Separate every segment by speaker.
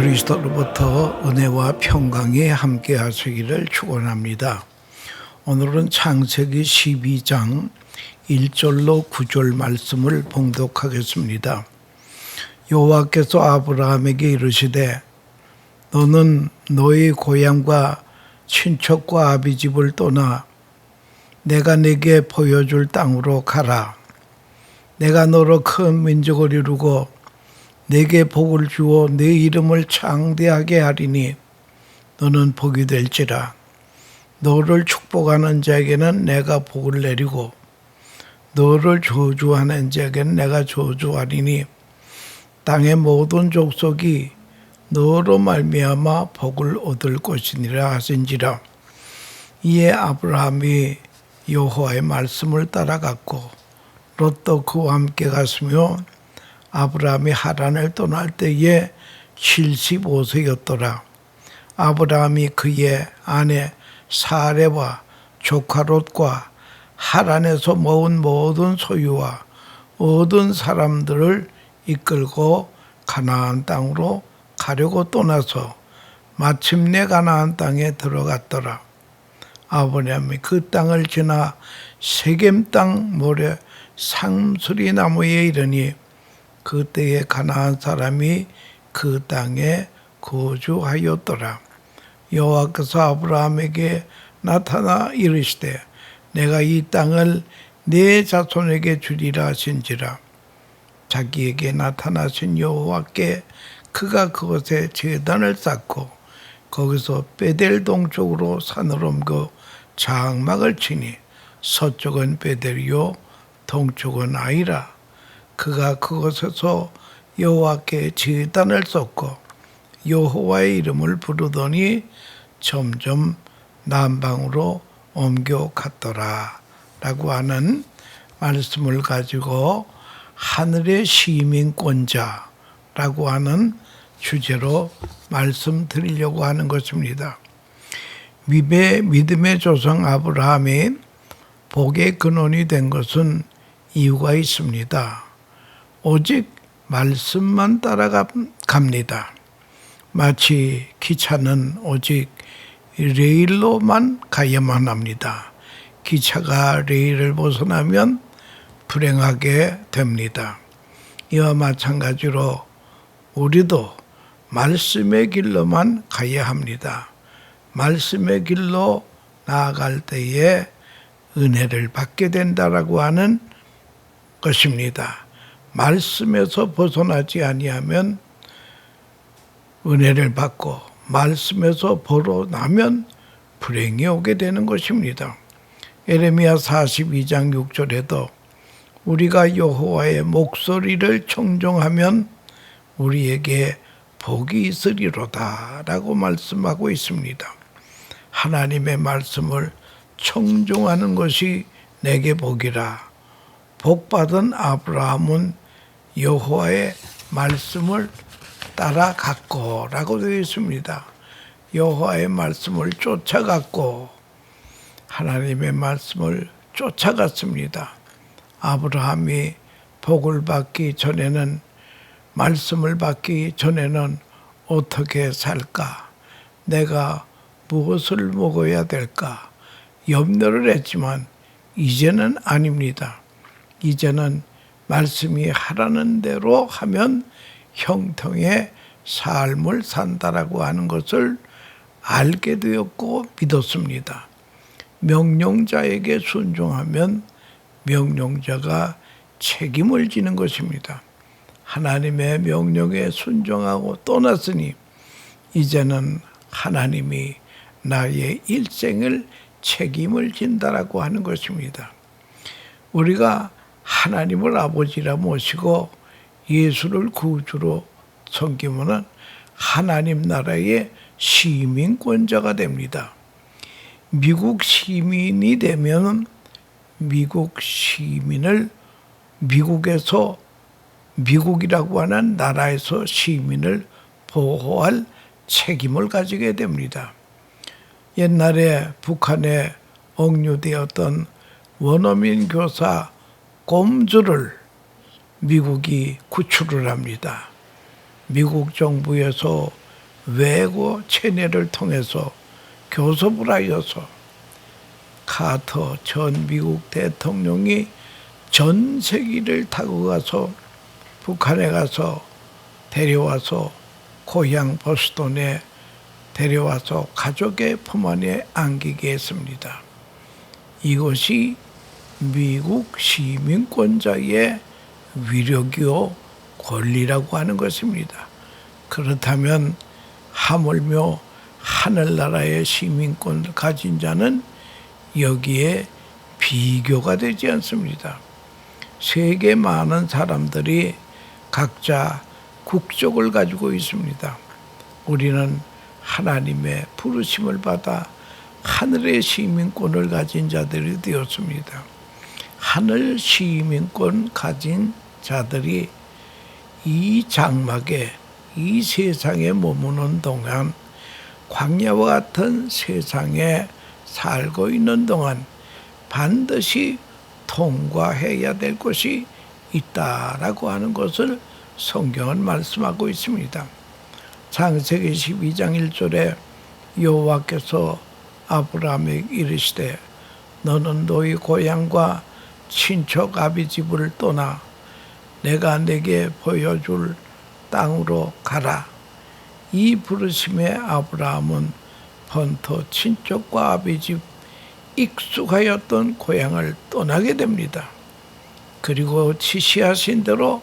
Speaker 1: 그리스도로부터 은혜와 평강이 함께 하시기를 축원합니다. 오늘은 창세기 12장 1절로 9절 말씀을 봉독하겠습니다. 여호와께서 아브라함에게 이르시되 너는 너희 고향과 친척과 아비집을 떠나 내가 네게 보여줄 땅으로 가라. 내가 너로 큰 민족을 이루고 내게 복을 주어 네 이름을 창대하게 하리니 너는 복이 될지라. 너를 축복하는 자에게는 내가 복을 내리고 너를 저주하는 자에게는 내가 저주하리니 땅의 모든 족속이 너로 말미암아 복을 얻을 것이니라 하신지라. 이에 아브라함이 여호와의 말씀을 따라갔고 롯도 그와 함께 갔으며 아브라함이 하란을 떠날 때에 75세였더라. 아브라함이 그의 아내 사레와 조카 롯과 하란에서 모은 모든 소유와 얻은 사람들을 이끌고 가나안 땅으로 가려고 떠나서 마침내 가나안 땅에 들어갔더라. 아브라함이 그 땅을 지나 세겜 땅 모래 상수리 나무에 이르니 그때에 가나안 사람이 그 땅에 거주하였더라. 여호와께서 아브라함에게 나타나 이르시되 내가 이 땅을 네 자손에게 주리라 하신지라. 자기에게 나타나신 여호와께 그가 그곳에 제단을 쌓고 거기서 베델 동쪽으로 산을 옮겨 장막을 치니 서쪽은 베델이요 동쪽은 아이라. 그가 그곳에서 여호와께 제단을 쌓고 여호와의 이름을 부르더니 점점 남방으로 옮겨갔더라 라고 하는 말씀을 가지고 하늘의 시민권자라고 하는 주제로 말씀드리려고 하는 것입니다. 믿음의 조상 아브라함이 복의 근원이 된 것은 이유가 있습니다. 오직 말씀만 따라갑니다. 마치 기차는 오직 레일로만 가야만 합니다. 기차가 레일을 벗어나면 불행하게 됩니다. 이와 마찬가지로 우리도 말씀의 길로만 가야 합니다. 말씀의 길로 나아갈 때에 은혜를 받게 된다라고 하는 것입니다. 말씀에서 벗어나지 아니하면 은혜를 받고 말씀에서 벗어나면 불행이 오게 되는 것입니다. 예레미야 42장 6절에도 우리가 여호와의 목소리를 청종하면 우리에게 복이 있으리로다 라고 말씀하고 있습니다. 하나님의 말씀을 청종하는 것이 내게 복이라. 복받은 아브라함은 여호와의 말씀을 따라갔고 라고 되어 있습니다. 여호와의 말씀을 쫓아갔고 하나님의 말씀을 쫓아갔습니다. 아브라함이 복을 받기 전에는 말씀을 받기 전에는 어떻게 살까? 내가 무엇을 먹어야 될까? 염려를 했지만 이제는 아닙니다. 이제는 말씀이 하라는 대로 하면 형통의 삶을 산다라고 하는 것을 알게 되었고 믿었습니다. 명령자에게 순종하면 명령자가 책임을 지는 것입니다. 하나님의 명령에 순종하고 떠났으니 이제는 하나님이 나의 일생을 책임을 진다라고 하는 것입니다. 우리가 하나님을 아버지라 모시고 예수를 구주로 섬기면 하나님 나라의 시민권자가 됩니다. 미국 시민이 되면 미국 시민을 미국이라고 하는 나라에서 시민을 보호할 책임을 가지게 됩니다. 옛날에 북한에 억류되었던 원어민 교사 꼼주를 미국이 구출을 합니다. 미국 정부에서 외고 체내를 통해서 교섭을 하여서 카터 전 미국 대통령이 전세기를 타고 가서 북한에 가서 데려와서 고향 보스턴에 데려와서 가족의 품 안에 안기게 했습니다. 이것이 미국 시민권자의 위력이요 권리라고 하는 것입니다. 그렇다면 하물며 하늘나라의 시민권을 가진 자는 여기에 비교가 되지 않습니다. 세계 많은 사람들이 각자 국적을 가지고 있습니다. 우리는 하나님의 부르심을 받아 하늘의 시민권을 가진 자들이 되었습니다. 하늘 시민권 가진 자들이 이 장막에 이 세상에 머무는 동안 광야와 같은 세상에 살고 있는 동안 반드시 통과해야 될 것이 있다라고 하는 것을 성경은 말씀하고 있습니다. 창세기 12장 1절에 여호와께서 아브라함에게 이르시되 너는 너희 고향과 친척 아비 집을 떠나 내가 내게 보여줄 땅으로 가라. 이 부르심에 아브라함은 번토 친척과 아비집 익숙하였던 고향을 떠나게 됩니다. 그리고 지시하신 대로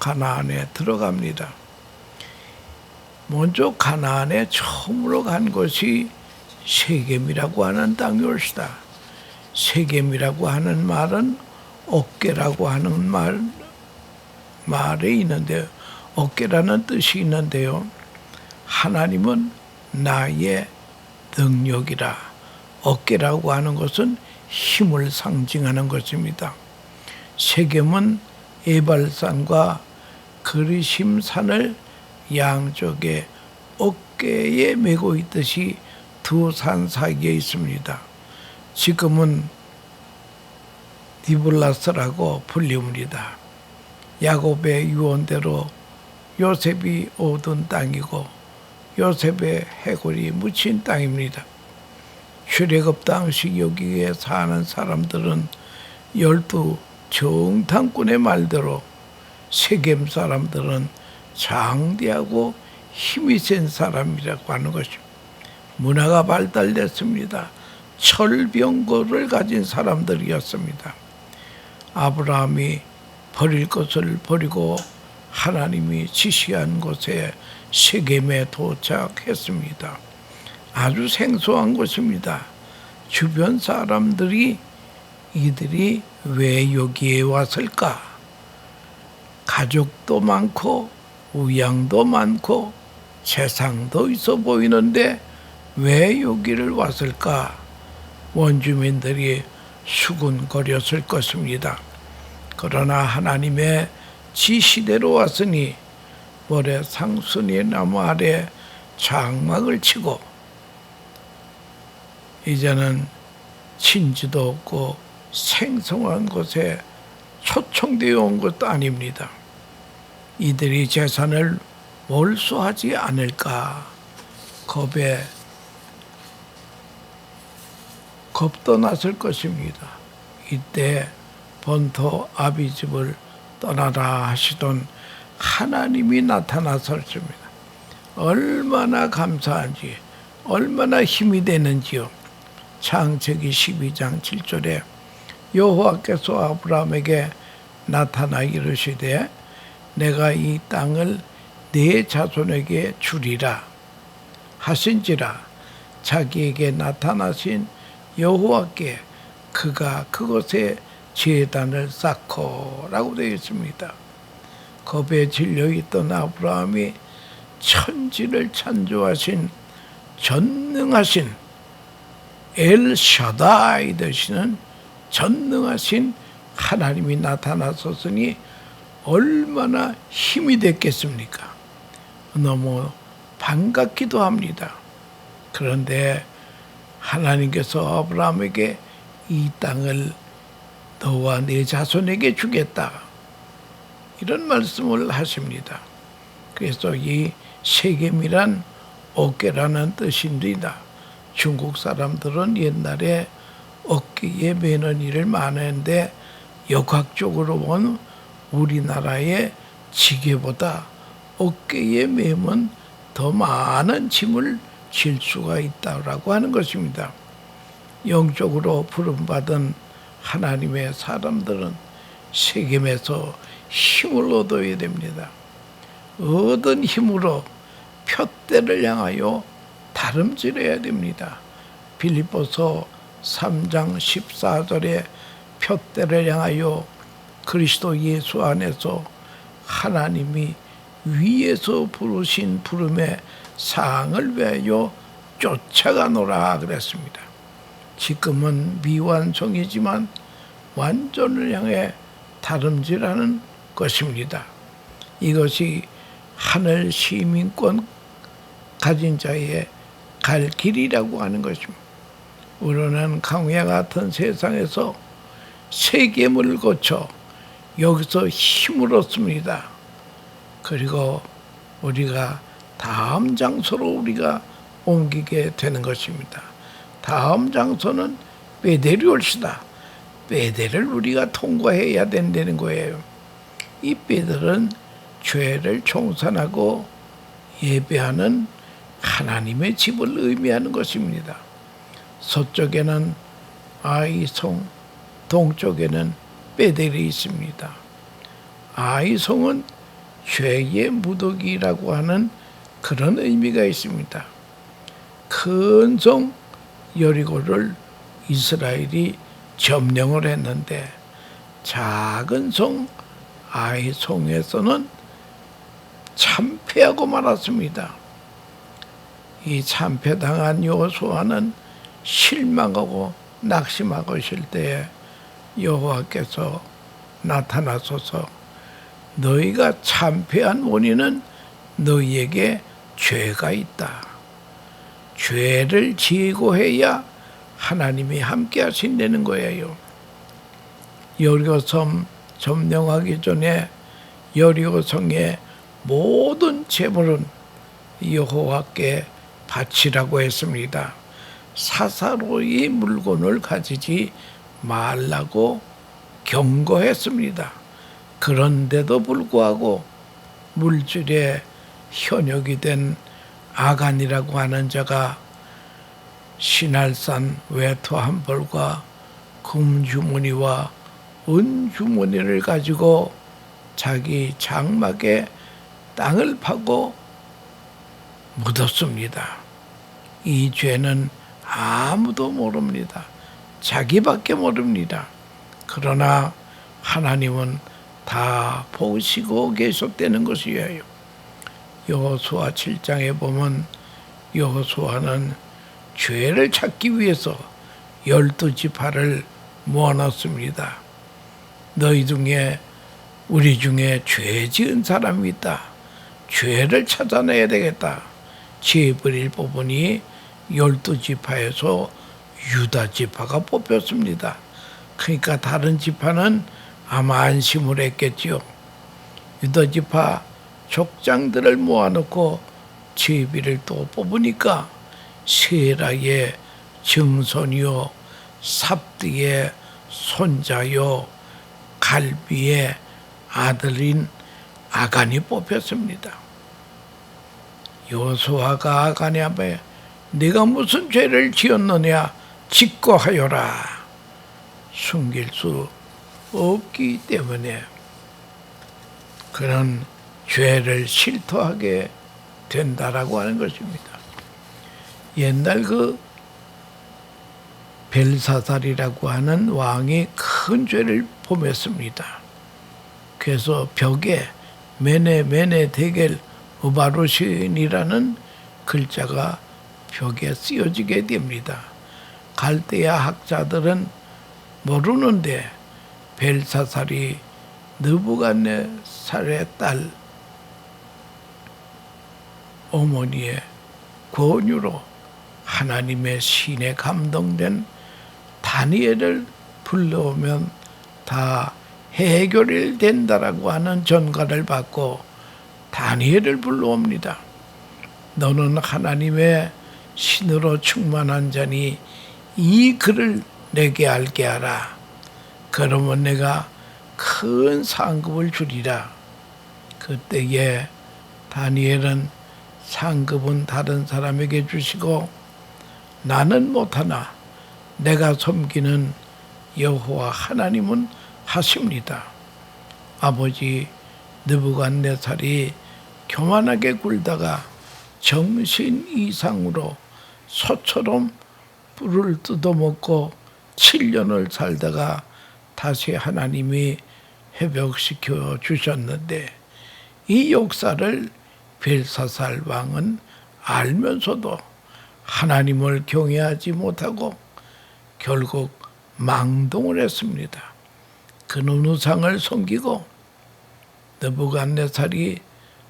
Speaker 1: 가나안에 들어갑니다. 먼저 가나안에 처음으로 간 것이 세겜이라고 하는 땅이었다. 세겜이라고 하는 말은 어깨라고 하는 말에 있는데요. 어깨라는 뜻이 있는데요. 하나님은 나의 능력이라. 어깨라고 하는 것은 힘을 상징하는 것입니다. 세겜은 에발산과 그리심산을 양쪽에 어깨에 메고 있듯이 두 산 사이에 있습니다. 지금은 니블라스라고 불립니다. 야곱의 유언대로 요셉이 얻은 땅이고 요셉의 해골이 묻힌 땅입니다. 출애굽 당시 여기에 사는 사람들은 12 정탐꾼의 말대로 세겜 사람들은 장대하고 힘이 센 사람이라고 하는 것입니다. 문화가 발달됐습니다. 철병거를 가진 사람들이었습니다. 아브라함이 버릴 것을 버리고 하나님이 지시한 곳에 세겜에 도착했습니다. 아주 생소한 곳입니다. 주변 사람들이 이들이 왜 여기에 왔을까? 가족도 많고 우양도 많고 재산도 있어 보이는데 왜 여기를 왔을까? 원주민들이 수군거렸을 것입니다. 그러나 하나님의 지시대로 왔으니 모래 상순이 나무 아래 장막을 치고 이제는 친지도 없고 생성한 곳에 초청되어 온 것도 아닙니다. 이들이 재산을 몰수하지 않을까 겁도 났을 것입니다. 이때 본토 아비집을 떠나라 하시던 하나님이 나타나셨습니다. 얼마나 감사한지 얼마나 힘이 되는지요. 창세기 12장 7절에 여호와께서 아브라함에게 나타나 이르시되 내가 이 땅을 네 자손에게 주리라 하신지라. 자기에게 나타나신 여호와께 그가 그곳에 제단을 쌓고 라고 되어 있습니다. 겁에 질려있던 아브라함이 천지를 창조하신 전능하신 엘샤다이 되시는 전능하신 하나님이 나타나셨으니 얼마나 힘이 됐겠습니까? 너무 반갑기도 합니다. 그런데 하나님께서 아브라함에게 이 땅을 너와 네 자손에게 주겠다 이런 말씀을 하십니다. 그래서 이 세겜이란 어깨라는 뜻입니다. 중국 사람들은 옛날에 어깨에 매는 일을 많이 했는데 역학적으로 보면 우리나라의 지게보다 어깨에 매면 더 많은 짐을 질 수가 있다라고 하는 것입니다. 영적으로 부름받은 하나님의 사람들은 세겜에서 힘을 얻어야 됩니다. 얻은 힘으로 푯대를 향하여 다름질해야 됩니다. 빌립보서 3장 14절에 푯대를 향하여 그리스도 예수 안에서 하나님이 위에서 부르신 부름의 상을 위하여 쫓아가노라 그랬습니다. 지금은 미완성이지만 완전을 향해 다름질하는 것입니다. 이것이 하늘 시민권 가진 자의 갈 길이라고 하는 것입니다. 우리는 강야 같은 세상에서 세겜을 거쳐 여기서 힘을 얻습니다. 그리고 우리가 다음 장소로 우리가 옮기게 되는 것입니다. 다음 장소는 베델이올시다. 베델을 우리가 통과해야 된다는 거예요. 이 베델은 죄를 청산하고 예배하는 하나님의 집을 의미하는 것입니다. 서쪽에는 아이성, 동쪽에는 베델이 있습니다. 아이성은 죄의 무더기라고 하는 그런 의미가 있습니다. 큰 성 여리고를 이스라엘이 점령을 했는데 작은 성 아이성에서는 참패하고 말았습니다. 이 참패당한 여호수아는 실망하고 낙심하고 있을 때에 여호와께서 나타나소서 너희가 참패한 원인은 너희에게 죄가 있다. 죄를 지고 해야 하나님이 함께 하신다는 거예요. 여리고성 점령하기 전에 여리고성의 모든 재물은 여호와께 바치라고 했습니다. 사사로이 물건을 가지지 말라고 경고했습니다. 그런데도 불구하고 물질의 현역이 된 아간이라고 하는 자가 신할산 외투 한 벌과 금주머니와 은주머니를 가지고 자기 장막에 땅을 파고 묻었습니다. 이 죄는 아무도 모릅니다. 자기밖에 모릅니다. 그러나 하나님은 다 보시고 계속되는 것이에요. 여호수아 7장에 보면 여호수아는 죄를 찾기 위해서 12지파를 모아놨습니다. 너희 중에 우리 중에 죄 지은 사람이 있다. 죄를 찾아내야 되겠다. 지브릴 뽑으니 12지파에서 유다지파가 뽑혔습니다. 그러니까 다른 지파는 아마 안심을 했겠지요. 유다지파 족장들을 모아놓고 지브리를 또 뽑으니까 세라의 증손이요 삽디의 손자요 갈비의 아들인 아간이 뽑혔습니다. 여호수아가 아간이 앞에 네가 무슨 죄를 지었느냐 직거하여라. 숨길 수 없기 때문에 그런 죄를 실토하게 된다라고 하는 것입니다. 옛날 그 벨사살이라고 하는 왕이 큰 죄를 범했습니다. 그래서 벽에 메네 데겔 우바루신이라는 글자가 벽에 쓰여지게 됩니다. 갈대아 학자들은 모르는데 벨사살이 느부갓네살의 딸 어머니의 권유로 하나님의 신에 감동된 다니엘을 불러오면 다 해결이 된다라고 하는 전가를 받고 다니엘을 불러옵니다. 너는 하나님의 신으로 충만한 자니 이 글을 내게 알게 하라. 그러면 내가 큰 상급을 주리라. 그때에 다니엘은 상급은 다른 사람에게 주시고 나는 못하나 내가 섬기는 여호와 하나님은 하십니다. 아버지 느부갓네살이 교만하게 굴다가 정신 이상으로 소처럼 뿔을 뜯어먹고 7년을 살다가 다시 하나님이 회복시켜 주셨는데 이 역사를 벨사살 왕은 알면서도 하나님을 경외하지 못하고 결국 망동을 했습니다. 그는 우상을 섬기고 느부갓네살이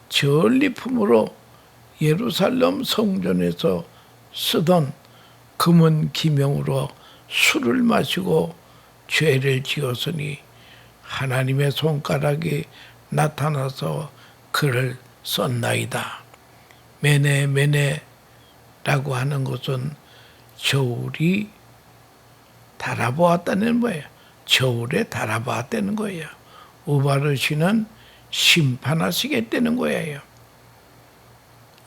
Speaker 1: 전리품으로 예루살렘 성전에서 쓰던 금은 기명으로 술을 마시고 죄를 지었으니 하나님의 손가락이 나타나서 그를 썼나이다. 메네메네라고 하는 것은 저울이 달아보았다는 거예요. 저울에 달아보았다는 거예요. 우바르시는 심판하시겠다는 거예요.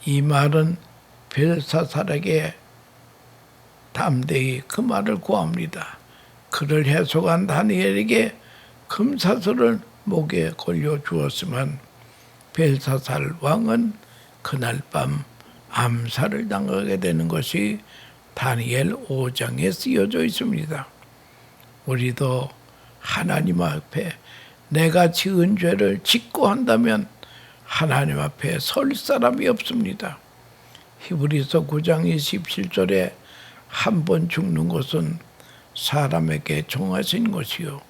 Speaker 1: 이 말은 벨사살에게 담대히 그 말을 구합니다. 그를 해석한 다니엘에게 금사슬을 목에 걸려 주었지만 벨사살 왕은 그날 밤 암살을 당하게 되는 것이 다니엘 5장에 쓰여져 있습니다. 우리도 하나님 앞에 내가 지은 죄를 짓고 한다면 하나님 앞에 설 사람이 없습니다. 히브리서 9장 27절에 한 번 죽는 것은 사람에게 정하신 것이요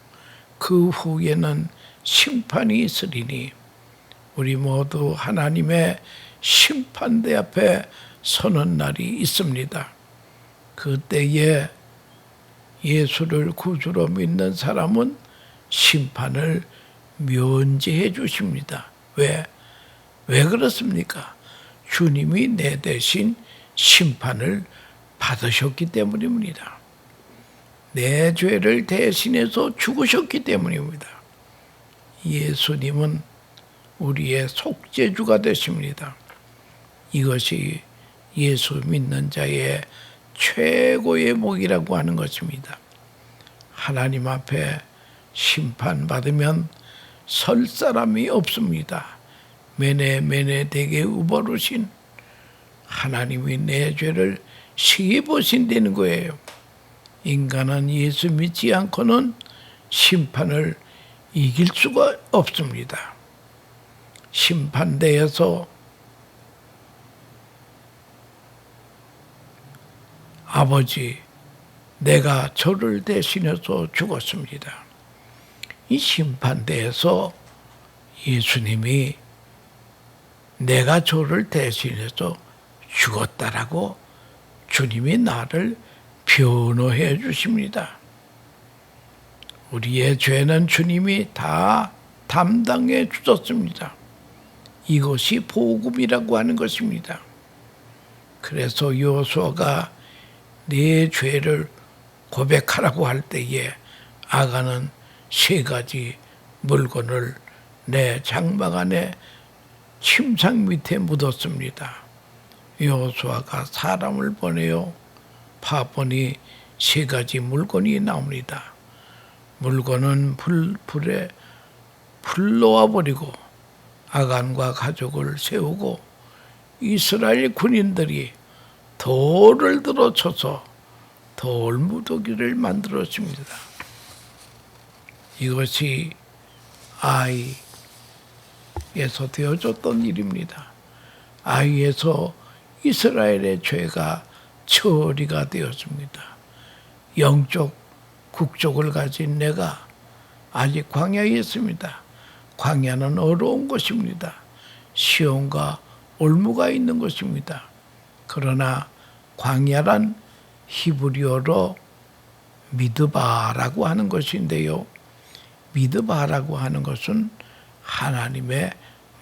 Speaker 1: 그 후에는 심판이 있으리니 우리 모두 하나님의 심판대 앞에 서는 날이 있습니다. 그때에 예수를 구주로 믿는 사람은 심판을 면제해 주십니다. 왜 그렇습니까? 주님이 내 대신 심판을 받으셨기 때문입니다. 내 죄를 대신해서 죽으셨기 때문입니다. 예수님은 우리의 속죄주가 되십니다. 이것이 예수 믿는 자의 최고의 복이라고 하는 것입니다. 하나님 앞에 심판받으면 설 사람이 없습니다. 메네 되게 우버르신 하나님이 내 죄를 시해 보신다는 거예요. 인간은 예수 믿지 않고는 심판을 이길 수가 없습니다. 심판대에서 아버지 내가 저를 대신해서 죽었습니다. 이 심판대에서 예수님이 내가 저를 대신해서 죽었다라고 주님이 나를 변호해 주십니다. 우리의 죄는 주님이 다 담당해 주셨습니다. 이것이 복음이라고 하는 것입니다. 그래서 여호수아가 네 죄를 고백하라고 할 때에 아간은 3가지 물건을 내 장막 안에 침상 밑에 묻었습니다. 여호수아가 사람을 보내어 파보니 3가지 물건이 나옵니다. 물건은 불에 놓아버리고 아간과 가족을 세우고 이스라엘 군인들이 돌을 들어쳐서 돌무더기를 만들었습니다. 이것이 아이에서 되어졌던 일입니다. 아이에서 이스라엘의 죄가 처리가 되었습니다. 영적 국적을 가진 내가 아직 광야에 있습니다. 광야는 어려운 것입니다. 시온과 올무가 있는 것입니다. 그러나 광야란 히브리어로 미드바라고 하는 것인데요. 미드바라고 하는 것은 하나님의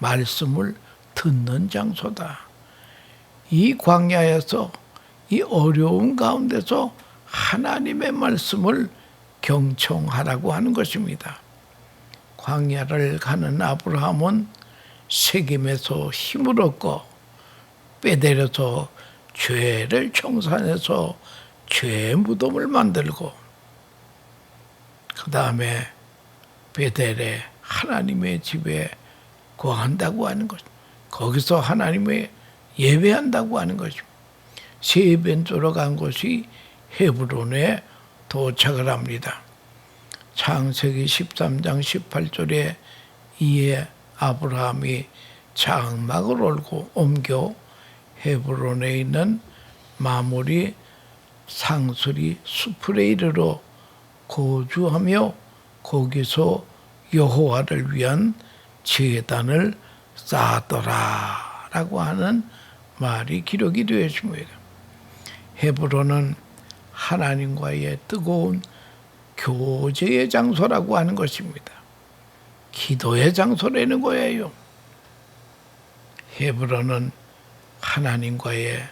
Speaker 1: 말씀을 듣는 장소다. 이 광야에서 이 어려운 가운데서 하나님의 말씀을 경청하라고 하는 것입니다. 광야를 가는 아브라함은 세겜에서 힘을 얻고 베델에서 죄를 청산해서 죄의 무덤을 만들고 그 다음에 베델에 하나님의 집에 거한다고 하는 것, 거기서 하나님의 예배한다고 하는 것입니다. 세 번째로 간 곳이 헤브론에 도착을 합니다. 창세기 13장 18절에 이에 아브라함이 장막을 옮겨 헤브론에 있는 마므리 상수리 숲에 이르러 거주하며 거기서 여호와를 위한 제단을 쌓았더라 라고 하는 말이 기록이 되어 있습니다. 헤브론은 하나님과의 뜨거운 교제의 장소라고 하는 것입니다. 기도의 장소라는 거예요. 헤브론은 하나님과의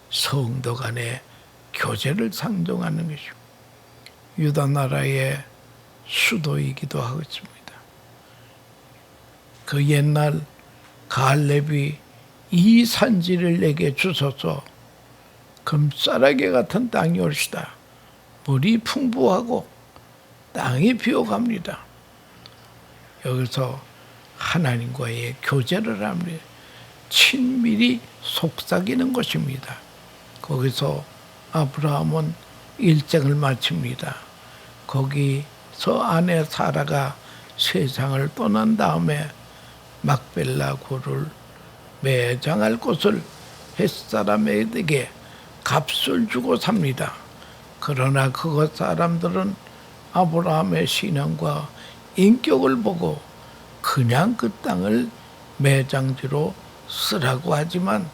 Speaker 1: 성도 간의 교제를 상징하는 것입니다. 유다 나라의 수도이기도 하겠습니다. 그 옛날 갈렙이 이 산지를 내게 주소서. 금싸라기 같은 땅이 올시다. 물이 풍부하고 땅이 비어갑니다. 여기서 하나님과의 교제를 합니다. 친밀히 속삭이는 것입니다. 거기서 아브라함은 일정을 마칩니다. 거기서 아내 사라가 세상을 떠난 다음에 막벨라 굴을 매장할 곳을 햇사람에게 값을 주고 삽니다. 그러나 그곳 사람들은 아브라함의 신앙과 인격을 보고 그냥 그 땅을 매장지로 쓰라고 하지만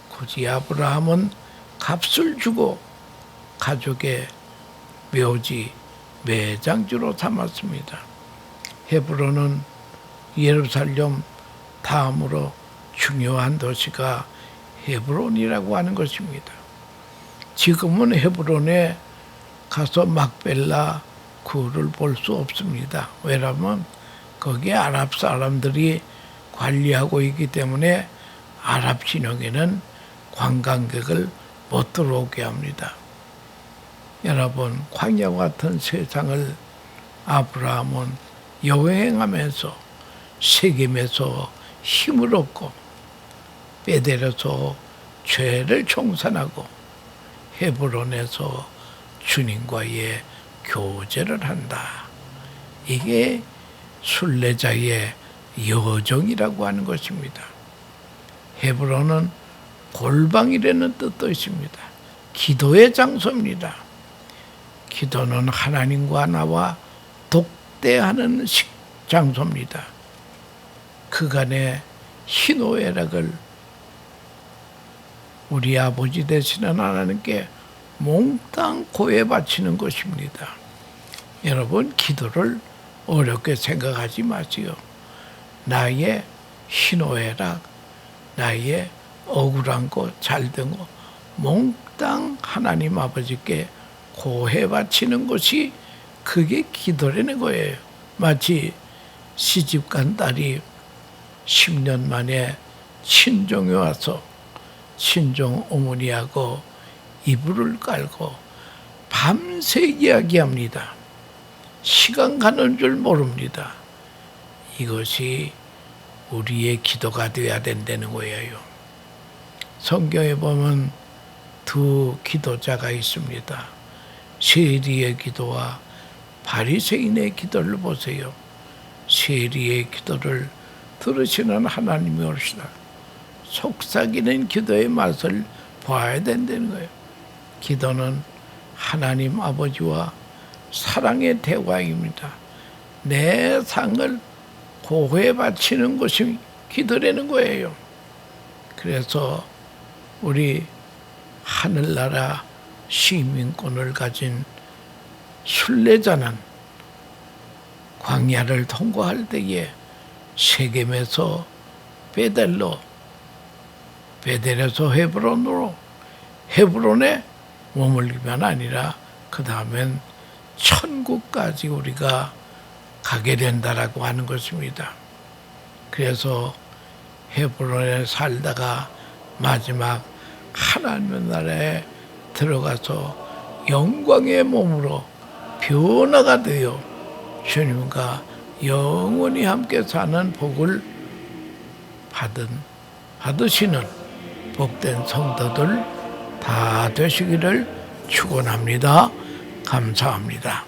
Speaker 1: 굳이 아브라함은 값을 주고 가족의 묘지 매장지로 삼았습니다. 헤브론은 예루살렘 다음으로 중요한 도시가 헤브론이라고 하는 것입니다. 지금은 헤브론에 가서 막벨라 굴을 볼 수 없습니다. 왜냐하면 거기에 아랍 사람들이 관리하고 있기 때문에 아랍 진영에는 관광객을 못 들어오게 합니다. 여러분, 광야 같은 세상을 아브라함은 여행하면서 세겜에서 힘을 얻고 베델에서 죄를 청산하고 헤브론에서 주님과의 교제를 한다. 이게 순례자의 여정이라고 하는 것입니다. 헤브론은 골방이라는 뜻도 있습니다. 기도의 장소입니다. 기도는 하나님과 나와 독대하는 장소입니다. 그간의 희노애락을 우리 아버지 되시는 하나님께 몽땅 고해 바치는 것입니다. 여러분, 기도를 어렵게 생각하지 마시오. 나의 희노애락, 나의 억울한 거, 잘된 거 몽땅 하나님 아버지께 고해 바치는 것이 그게 기도라는 거예요. 마치 시집간 딸이 10년 만에 친정에 와서 친정 어머니하고 이불을 깔고 밤새 이야기합니다. 시간 가는 줄 모릅니다. 이것이 우리의 기도가 되어야 된다는 거예요. 성경에 보면 두 기도자가 있습니다. 세리의 기도와 바리새인의 기도를 보세요. 세리의 기도를 들으시는 하나님이 오시다. 속삭이는 기도의 맛을 봐야 된다는 거예요. 기도는 하나님 아버지와 사랑의 대화입니다. 내 상을 고해 바치는 것이 기도라는 거예요. 그래서 우리 하늘나라 시민권을 가진 순례자는 광야를 통과할 때에 세겜에서 베델에서 헤브론으로, 헤브론에 머물기만 아니라 그 다음엔 천국까지 우리가 가게 된다라고 하는 것입니다. 그래서 헤브론에 살다가 마지막 하나님의 나라에 들어가서 영광의 몸으로 변화가 되어 주님과 영원히 함께 사는 복을 받으시는 복된 성도들 다 되시기를 축원합니다. 감사합니다.